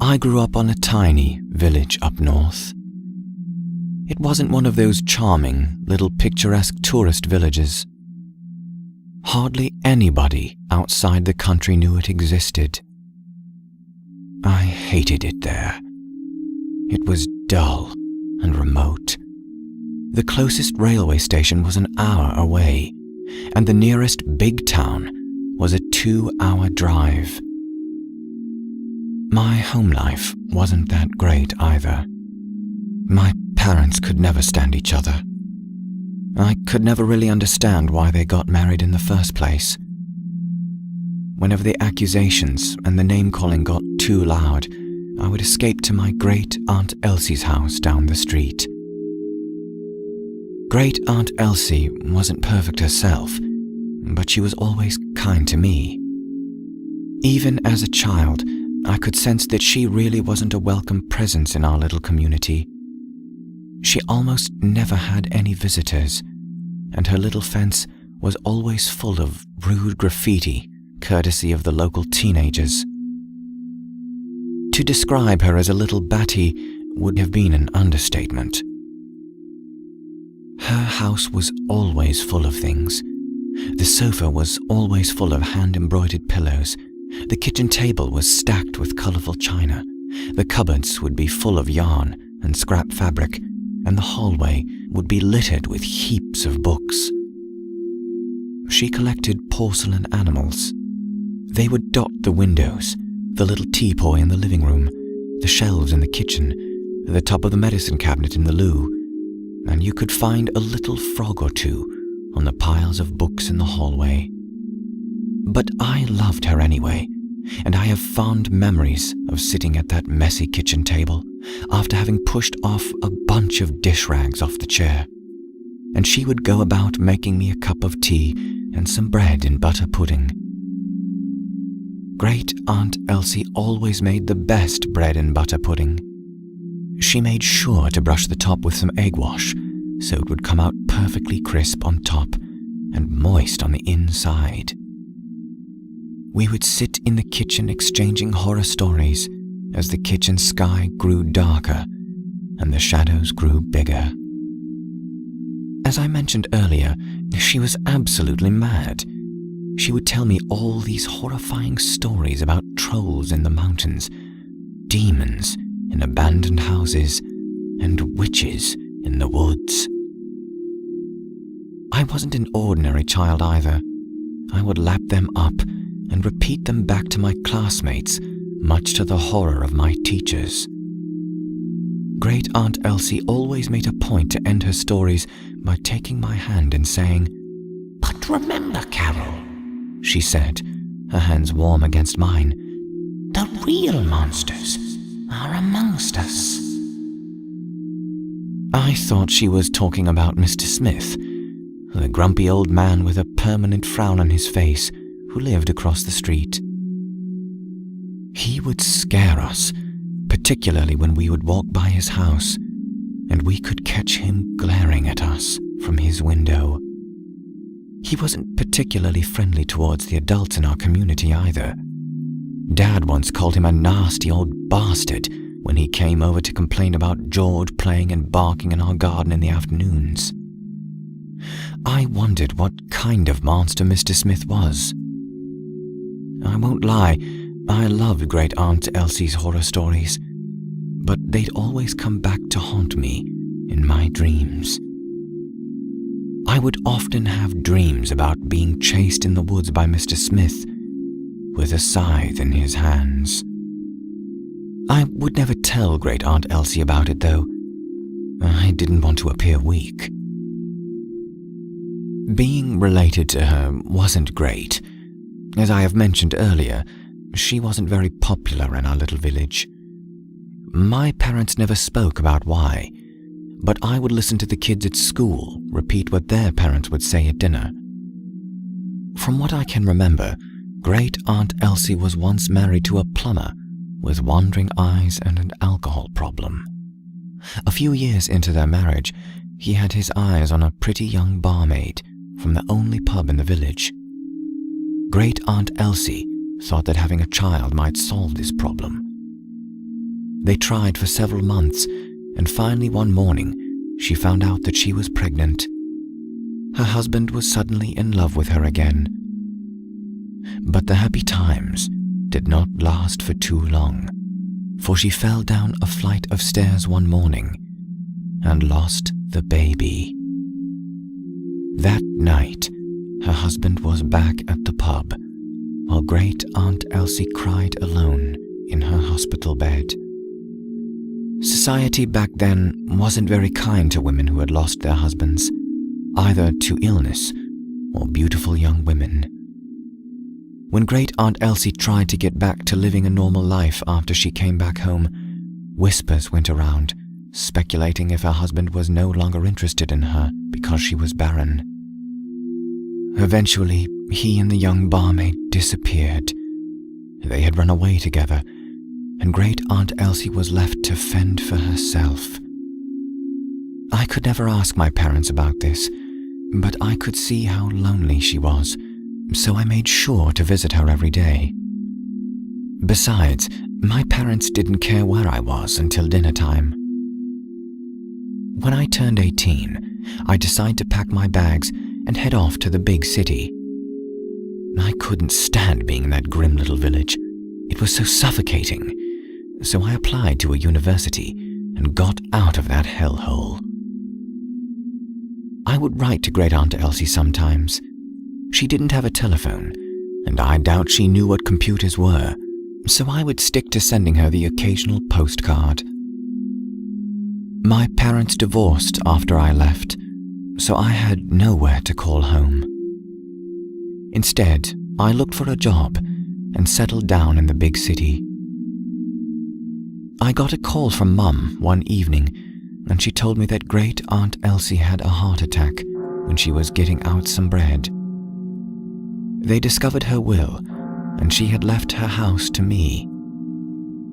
I grew up on a tiny village up north. It wasn't one of those charming, little picturesque tourist villages. Hardly anybody outside the country knew it existed. I hated it there. It was dull and remote. The closest railway station was an hour away, and the nearest big town was a 2-hour drive. My home life wasn't that great either. My parents could never stand each other. I could never really understand why they got married in the first place. Whenever the accusations and the name-calling got too loud, I would escape to my great Aunt Elsie's house down the street. Great Aunt Elsie wasn't perfect herself, but she was always kind to me. Even as a child, I could sense that she really wasn't a welcome presence in our little community. She almost never had any visitors, and her little fence was always full of rude graffiti, courtesy of the local teenagers. To describe her as a little batty would have been an understatement. Her house was always full of things. The sofa was always full of hand-embroidered pillows. The kitchen table was stacked with colourful china. The cupboards would be full of yarn and scrap fabric, and the hallway would be littered with heaps of books. She collected porcelain animals. They would dot the windows, the little teapot in the living room, the shelves in the kitchen, the top of the medicine cabinet in the loo, and you could find a little frog or two on the piles of books in the hallway. But I loved her anyway, and I have fond memories of sitting at that messy kitchen table after having pushed off a bunch of dish rags off the chair, and she would go about making me a cup of tea and some bread and butter pudding. Great Aunt Elsie always made the best bread and butter pudding. She made sure to brush the top with some egg wash so it would come out perfectly crisp on top and moist on the inside. We would sit in the kitchen exchanging horror stories as the kitchen sky grew darker and the shadows grew bigger. As I mentioned earlier, she was absolutely mad. She would tell me all these horrifying stories about trolls in the mountains, demons in abandoned houses, and witches in the woods. I wasn't an ordinary child either. I would lap them up and repeat them back to my classmates, much to the horror of my teachers. Great Aunt Elsie always made a point to end her stories by taking my hand and saying, "But remember, Carole," she said, her hands warm against mine, "the real monsters are amongst us." I thought she was talking about Mr. Smith, the grumpy old man with a permanent frown on his face who lived across the street. He would scare us, particularly when we would walk by his house, and we could catch him glaring at us from his window. He wasn't particularly friendly towards the adults in our community either. Dad once called him a nasty old bastard when he came over to complain about George playing and barking in our garden in the afternoons. I wondered what kind of monster Mr. Smith was. I won't lie, I loved Great Aunt Elsie's horror stories, but they'd always come back to haunt me in my dreams. I would often have dreams about being chased in the woods by Mr. Smith with a scythe in his hands. I would never tell Great Aunt Elsie about it, though. I didn't want to appear weak. Being related to her wasn't great. As I have mentioned earlier, she wasn't very popular in our little village. My parents never spoke about why, but I would listen to the kids at school repeat what their parents would say at dinner. From what I can remember, Great Aunt Elsie was once married to a plumber with wandering eyes and an alcohol problem. A few years into their marriage, he had his eyes on a pretty young barmaid from the only pub in the village. Great Aunt Elsie thought that having a child might solve this problem. They tried for several months, and finally one morning, she found out that she was pregnant. Her husband was suddenly in love with her again. But the happy times did not last for too long, for she fell down a flight of stairs one morning and lost the baby. That night, her husband was back at the pub, while great Aunt Elsie cried alone in her hospital bed. Society back then wasn't very kind to women who had lost their husbands, either to illness or beautiful young women. When great Aunt Elsie tried to get back to living a normal life after she came back home, whispers went around, speculating if her husband was no longer interested in her because she was barren. Eventually, he and the young barmaid disappeared. They had run away together, and great Aunt Elsie was left to fend for herself. I could never ask my parents about this, but I could see how lonely she was, so I made sure to visit her every day. Besides, my parents didn't care where I was until dinner time. When I turned 18, I decided to pack my bags and head off to the big city. I couldn't stand being in that grim little village. It was so suffocating. So I applied to a university and got out of that hellhole. I would write to great Aunt Elsie sometimes. She didn't have a telephone, and I doubt she knew what computers were, so I would stick to sending her the occasional postcard. My parents divorced after I left, so I had nowhere to call home. Instead, I looked for a job and settled down in the big city. I got a call from Mum one evening, and she told me that great Aunt Elsie had a heart attack when she was getting out some bread. They discovered her will, and she had left her house to me.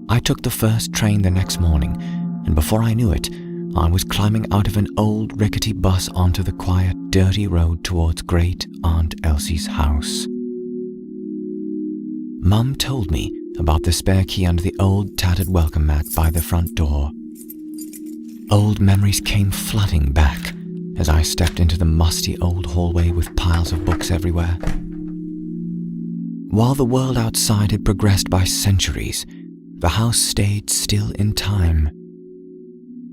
I took the first train the next morning, and before I knew it, I was climbing out of an old rickety bus onto the quiet, dirty road towards great Aunt Elsie's house. Mum told me about the spare key under the old tattered welcome mat by the front door. Old memories came flooding back as I stepped into the musty old hallway with piles of books everywhere. While the world outside had progressed by centuries, the house stayed still in time.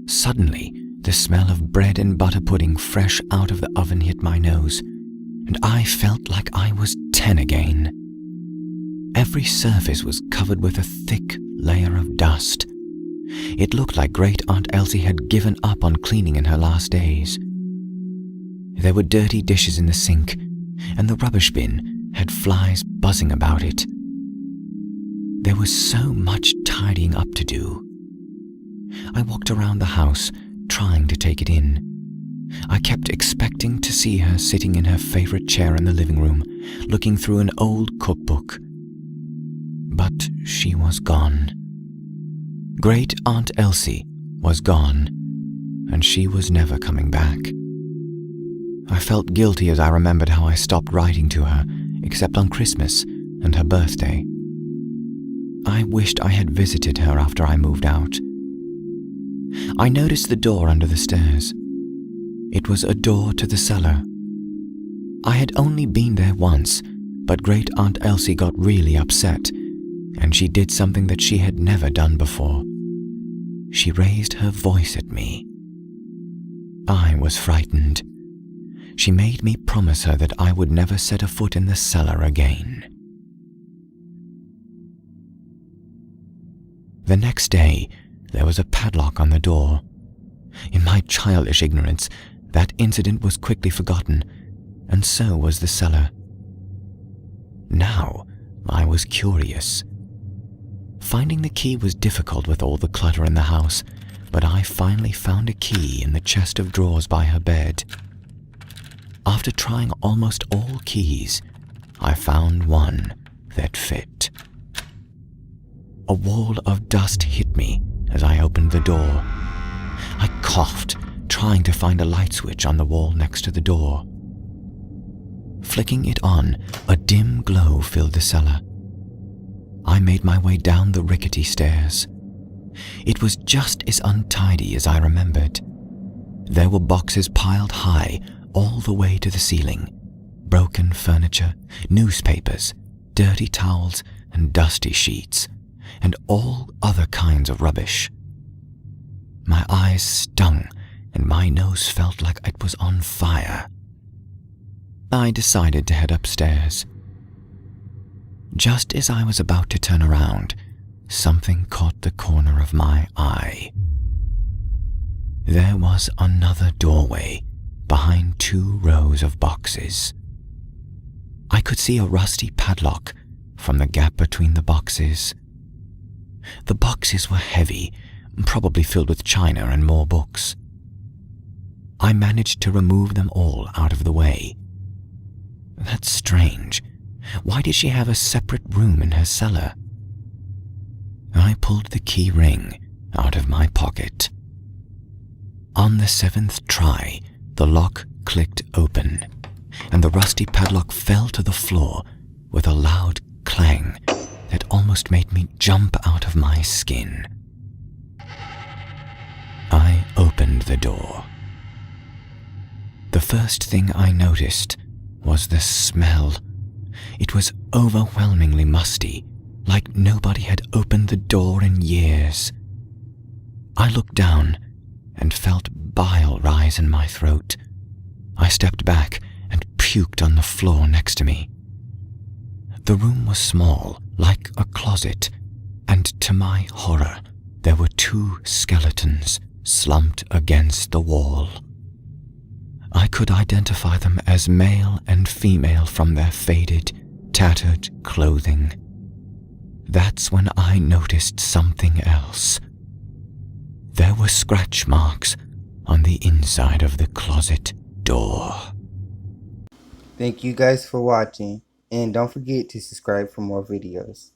Suddenly, the smell of bread and butter pudding fresh out of the oven hit my nose, and I felt like I was 10 again. Every surface was covered with a thick layer of dust. It looked like great Aunt Elsie had given up on cleaning in her last days. There were dirty dishes in the sink, and the rubbish bin had flies buzzing about it. There was so much tidying up to do. I walked around the house, trying to take it in. I kept expecting to see her sitting in her favorite chair in the living room, looking through an old cookbook. But she was gone. Great Aunt Elsie was gone, and she was never coming back. I felt guilty as I remembered how I stopped writing to her, except on Christmas and her birthday. I wished I had visited her after I moved out. I noticed the door under the stairs. It was a door to the cellar. I had only been there once, but great Aunt Elsie got really upset, and she did something that she had never done before. She raised her voice at me. I was frightened. She made me promise her that I would never set a foot in the cellar again. The next day, there was a padlock on the door. In my childish ignorance, that incident was quickly forgotten, and so was the cellar. Now, I was curious. Finding the key was difficult with all the clutter in the house, but I finally found a key in the chest of drawers by her bed. After trying almost all keys, I found one that fit. A wall of dust hit me as I opened the door. I coughed, trying to find a light switch on the wall next to the door. Flicking it on, a dim glow filled the cellar. I made my way down the rickety stairs. It was just as untidy as I remembered. There were boxes piled high all the way to the ceiling, broken furniture, newspapers, dirty towels, and dusty sheets, and all other kinds of rubbish. My eyes stung and my nose felt like it was on fire. I decided to head upstairs. Just as I was about to turn around, something caught the corner of my eye. There was another doorway behind 2 rows of boxes. I could see a rusty padlock from the gap between the boxes. The boxes were heavy, probably filled with china and more books. I managed to remove them all out of the way. That's strange. Why did she have a separate room in her cellar? I pulled the key ring out of my pocket. On the 7th try, the lock clicked open, and the rusty padlock fell to the floor with a loud clang that almost made me jump out of my skin. I opened the door. The first thing I noticed was the smell. It was overwhelmingly musty, like nobody had opened the door in years. I looked down and felt bile rise in my throat. I stepped back and puked on the floor next to me. The room was small, like a closet, and to my horror, there were 2 skeletons slumped against the wall. I could identify them as male and female from their faded, tattered clothing. That's when I noticed something else. There were scratch marks on the inside of the closet door. Thank you guys for watching, and don't forget to subscribe for more videos.